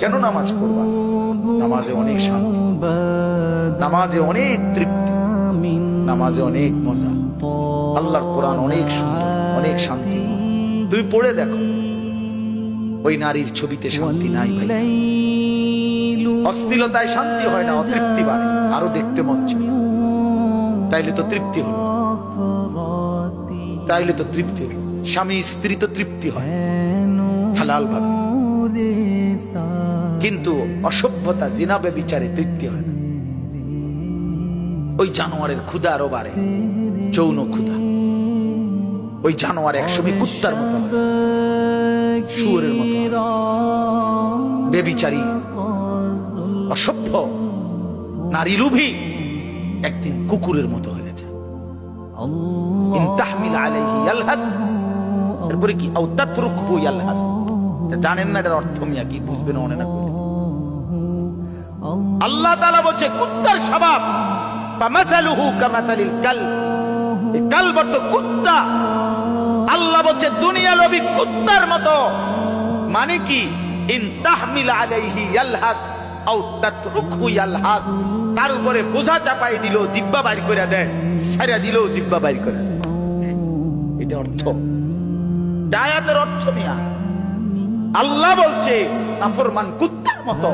কেন নামাজ পড়বা? নামাজে অনেক শান্তি, নামাজে অনেক তৃপ্তি, নামাজে অনেক মজা। আল্লাহর কোরআন অনেক সুন্দর, অনেক শান্তি। তুমি পড়ে দেখো, ওই নারীর ছবিতে শান্তি নাই ভাই। অশ্লীলতায় শান্তি হয় না, অতৃপ্তি বাড়ে, আরো দেখতে মন চায়। তাইলে তো তৃপ্তি হলো, তাইলে তো তৃপ্তি হলো। স্বামী স্ত্রী তো তৃপ্তি হয় হালাল ভাবে, কিন্তু অসভ্যতা জিনা ব্যভিচারে তৃপ্তি হয় না। ওই জানোয়ারের ক্ষুধা আরো বাড়ে, যৌন ক্ষুধা। ওই জানোয়ার একসময় কুত্তার মতো হয়, শুয়োরের মতো হয়। ব্যভিচারী অসভ্য নারী লোভী একদিন কুকুরের মতো হয়ে যায়। ইন তাহমিল আলাইহি ইয়ালহাস, এরপরে কি আও তাতরুকহু ইয়ালহাস। জানেন না এর অর্থ মিয়া কি, বুঝবেন মনে না করে। আল্লাহ তাআলা বলছে কুত্তার স্বভাব, ফামাসালুহু কামাসালিল কালব, এই কালব তো কুত্তা। আল্লাহ বলছে দুনিয়া লোভী কুত্তার মতো। মানে কি? ইন তাহমিল আলাইহি ইয়ালহাস আও তাতরুকহু ইয়ালহাস। তার উপরে বোঝা চাপাই দিল, জিহ্বা বাইর করে দেয়, ছাড়া দিল, জিহ্বা বাইর করে দেয়। এটা অর্থ, আয়াতের অর্থ মিয়া। আল্লাহ বলছে নাফরমান কুত্তার মতো।